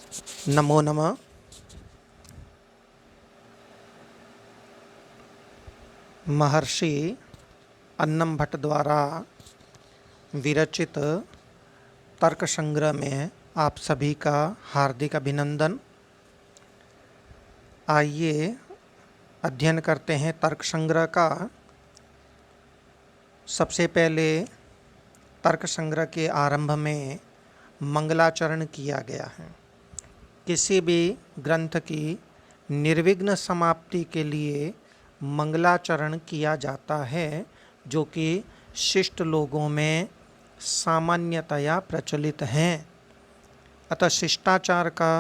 नमो नमः। महर्षि अन्नम भट्ट द्वारा विरचित तर्क संग्रह में आप सभी का हार्दिक अभिनंदन। आइए अध्ययन करते हैं तर्क संग्रह का। सबसे पहले तर्क संग्रह के आरंभ में मंगलाचरण किया गया है। किसी भी ग्रंथ की निर्विघ्न समाप्ति के लिए मंगलाचरण किया जाता है, जो कि शिष्ट लोगों में सामान्यतया प्रचलित हैं। अतः शिष्टाचार का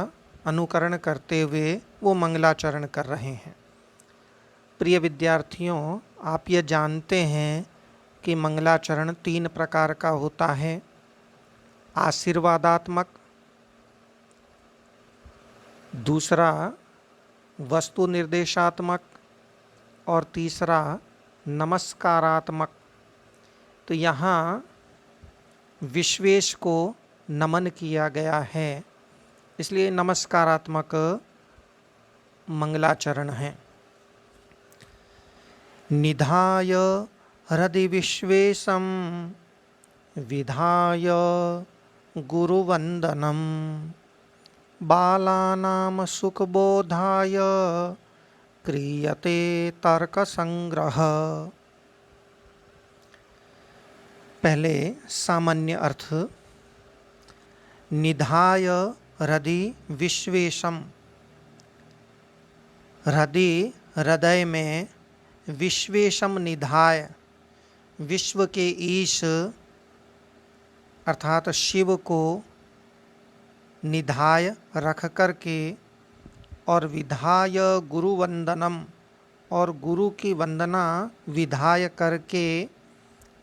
अनुकरण करते हुए वो मंगलाचरण कर रहे हैं। प्रिय विद्यार्थियों, आप ये जानते हैं कि मंगलाचरण 3 प्रकार का होता है। आशीर्वादात्मक, दूसरा वस्तु निर्देशात्मक और तीसरा नमस्कारात्मक। तो यहाँ विश्वेश को नमन किया गया है, इसलिए नमस्कारात्मक मंगलाचरण है। निधाय हृदि विश्वेशं विधाय गुरुवंदनम बालानां सुखबोधाय क्रियते तर्क संग्रह। पहले सामान्य अर्थ। निधाय हृदि विश्वेशम, हृदय में, विश्वेशम निधाय, विश्व के ईश अर्थात शिव को निधाय रख करके, और विधाय गुरु वंदनम, और गुरु की वंदना विधाय करके,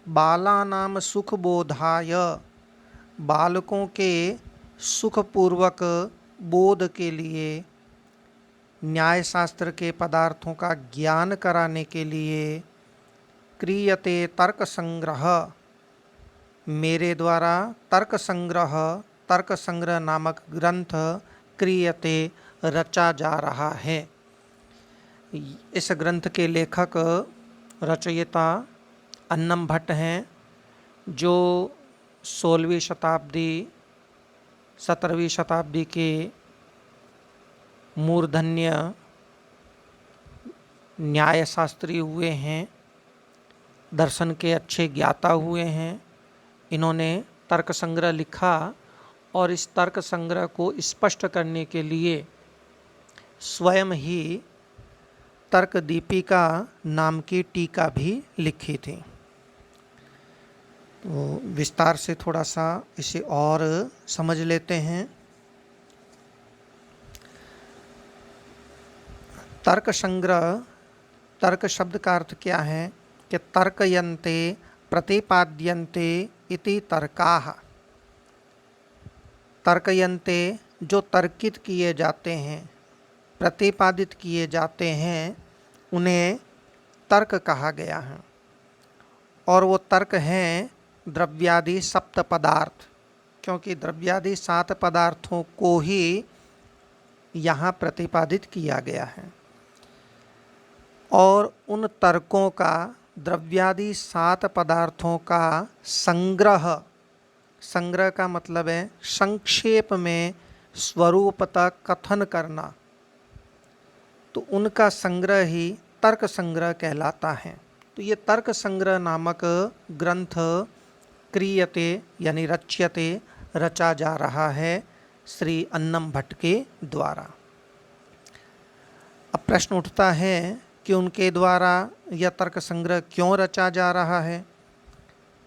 बालानाम सुख बोधाय, बालकों के सुखपूर्वक बोध के लिए, न्याय शास्त्र के पदार्थों का ज्ञान कराने के लिए, क्रियते तर्क संग्रह, मेरे द्वारा तर्क संग्रह नामक ग्रंथ क्रियते रचा जा रहा है। इस ग्रंथ के लेखक रचयिता अन्नम भट्ट हैं, जो 16वीं शताब्दी 17वीं शताब्दी के मूर्धन्य न्यायशास्त्री हुए हैं, दर्शन के अच्छे ज्ञाता हुए हैं। इन्होंने तर्क संग्रह लिखा और इस तर्क संग्रह को स्पष्ट करने के लिए स्वयं ही तर्क दीपिका नाम की टीका भी लिखी थी। तो विस्तार से थोड़ा सा इसे और समझ लेते हैं। तर्क संग्रह, तर्क शब्द का अर्थ क्या है कि तर्कयन्ते प्रतिपाद्यन्ते इति तर्काः। तर्कयन्ते, जो तर्कित किए जाते हैं, प्रतिपादित किए जाते हैं, उन्हें तर्क कहा गया है। और वो तर्क हैं द्रव्यादि सप्त पदार्थ, क्योंकि द्रव्यादि 7 पदार्थों को ही यहाँ प्रतिपादित किया गया है। और उन तर्कों का, द्रव्यादि 7 पदार्थों का संग्रह का मतलब है संक्षेप में स्वरूपतः कथन करना। तो उनका संग्रह ही तर्क संग्रह कहलाता है। तो ये तर्क संग्रह नामक ग्रंथ क्रियते यानी रच्यते, रचा जा रहा है श्री अन्नम भट्ट के द्वारा। अब प्रश्न उठता है कि उनके द्वारा यह तर्क संग्रह क्यों रचा जा रहा है,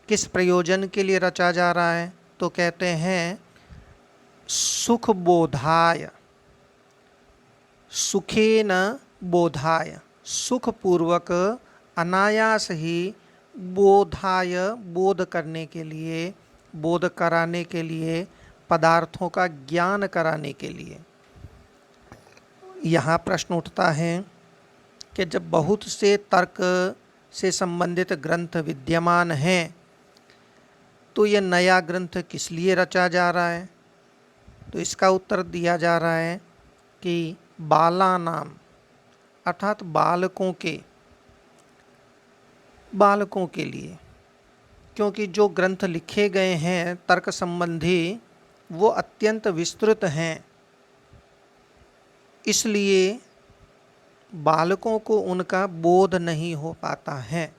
किस प्रयोजन के लिए रचा जा रहा है। तो कहते हैं सुख बोधाय, सुखेन बोधाय, सुखपूर्वक अनायास ही, बोधाय बोध करने के लिए, बोध कराने के लिए, पदार्थों का ज्ञान कराने के लिए। यहाँ प्रश्न उठता है कि जब बहुत से तर्क से संबंधित ग्रंथ विद्यमान हैं, तो यह नया ग्रंथ किस लिए रचा जा रहा है। तो इसका उत्तर दिया जा रहा है कि बालानाम अर्थात बालकों के लिए, क्योंकि जो ग्रंथ लिखे गए हैं तर्क संबंधी वो अत्यंत विस्तृत हैं, इसलिए बालकों को उनका बोध नहीं हो पाता है।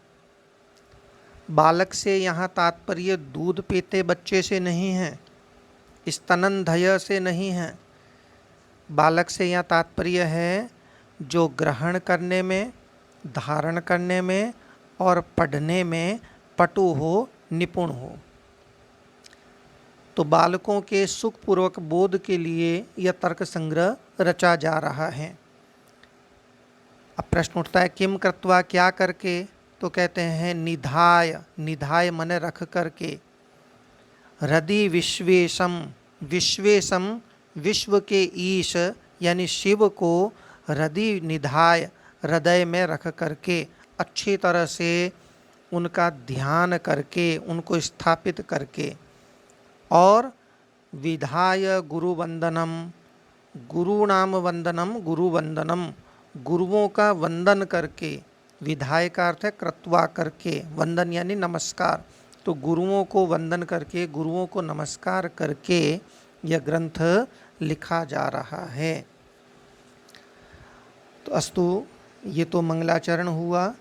बालक से यहाँ तात्पर्य दूध पीते बच्चे से नहीं है, स्तननधय से नहीं है। बालक से यहाँ तात्पर्य है जो ग्रहण करने में, धारण करने में और पढ़ने में पटु हो, निपुण हो। तो बालकों के सुखपूर्वक बोध के लिए यह तर्क संग्रह रचा जा रहा है। अब प्रश्न उठता है किम कृत्वा, क्या करके? तो कहते हैं निधाय, निधाय मने रख करके, हृदि विश्वेशम, विश्वेशम विश्व के ईश यानी शिव को हृदय निधाय, हृदय में रख करके, अच्छी तरह से उनका ध्यान करके, उनको स्थापित करके, और विधाय गुरु वंदनम, गुरुणाम वंदनम, गुरु वंदनम, गुरुओं का वंदन करके, विधाय का अर्थ है कृत्वा करके, वंदन यानी नमस्कार, तो गुरुओं को वंदन करके, गुरुओं को नमस्कार करके यह ग्रंथ लिखा जा रहा है। तो अस्तु, ये तो मंगलाचरण हुआ।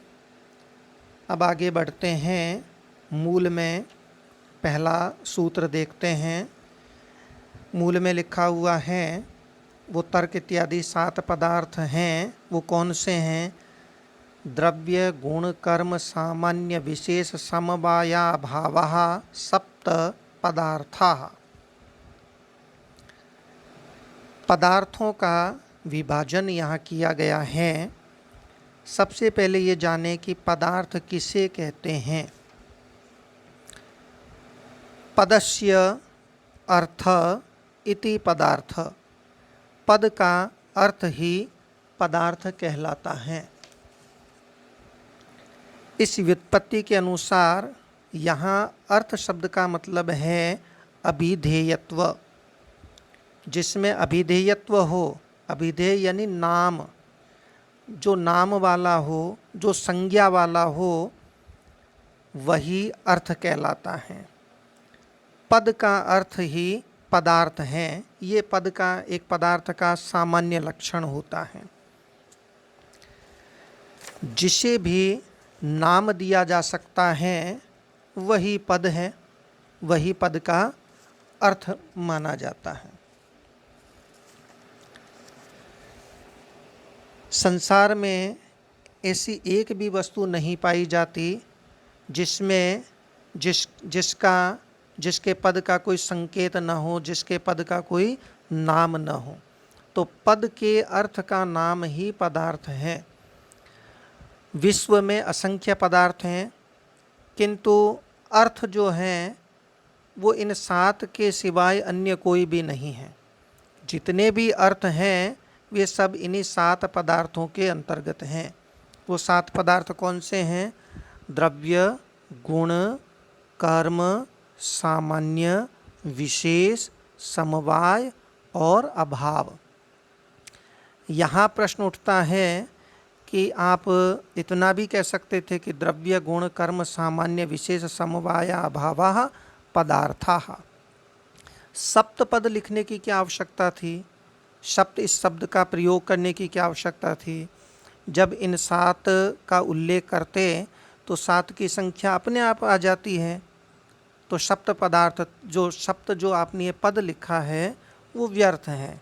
अब आगे बढ़ते हैं, मूल में पहला सूत्र देखते हैं। मूल में लिखा हुआ है वो तर्क इत्यादि 7 पदार्थ हैं, वो कौन से हैं? द्रव्य गुण कर्म सामान्य विशेष समवाया भावः सप्त पदार्थाः। पदार्थों का विभाजन यहाँ किया गया है। सबसे पहले ये जाने कि पदार्थ किसे कहते हैं। पदस्य अर्थ इति पदार्थ, पद का अर्थ ही पदार्थ कहलाता है। इस व्युत्पत्ति के अनुसार यहाँ अर्थ शब्द का मतलब है अभिधेयत्व, जिसमें अभिधेयत्व हो, अभिधेय यानी नाम, जो नाम वाला हो, जो संज्ञा वाला हो, वही अर्थ कहलाता है। पद का अर्थ ही पदार्थ है। ये पद का, एक पदार्थ का सामान्य लक्षण होता है। जिसे भी नाम दिया जा सकता है वही पद है, वही पद का अर्थ माना जाता है। संसार में ऐसी एक भी वस्तु नहीं पाई जाती जिसमें जिसके पद का कोई संकेत न हो, जिसके पद का कोई नाम न हो। तो पद के अर्थ का नाम ही पदार्थ है। विश्व में असंख्य पदार्थ हैं, किंतु अर्थ जो हैं वो इन 7 के सिवाय अन्य कोई भी नहीं है। जितने भी अर्थ हैं वे सब इन्हीं 7 पदार्थों के अंतर्गत हैं। वो 7 पदार्थ कौन से हैं? द्रव्य, गुण, कर्म, सामान्य, विशेष, समवाय और अभाव। यहाँ प्रश्न उठता है कि आप इतना भी कह सकते थे कि द्रव्य गुण कर्म सामान्य विशेष समवाय अभावः पदार्थाः। सप्तपद लिखने की क्या आवश्यकता थी? सप्त इस शब्द का प्रयोग करने की क्या आवश्यकता थी? जब इन 7 का उल्लेख करते तो 7 की संख्या अपने आप आ जाती है। तो सप्त पदार्थ, जो सप्त जो आपने ये पद लिखा है वो व्यर्थ है।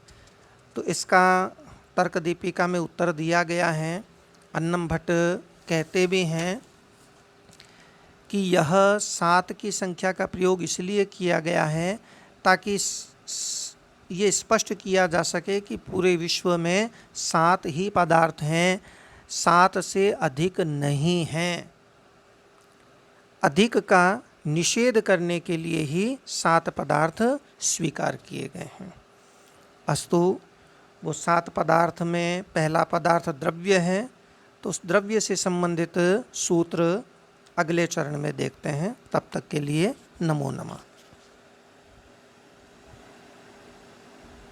तो इसका तर्क दीपिका में उत्तर दिया गया है। अन्नम भट्ट कहते भी हैं कि यह 7 की संख्या का प्रयोग इसलिए किया गया है ताकि ये स्पष्ट किया जा सके कि पूरे विश्व में 7 ही पदार्थ हैं, 7 से अधिक नहीं हैं। अधिक का निषेध करने के लिए ही 7 पदार्थ स्वीकार किए गए हैं। अस्तु, वो 7 पदार्थ में पहला पदार्थ द्रव्य है, तो उस द्रव्य से संबंधित सूत्र अगले चरण में देखते हैं। तब तक के लिए नमो नमः।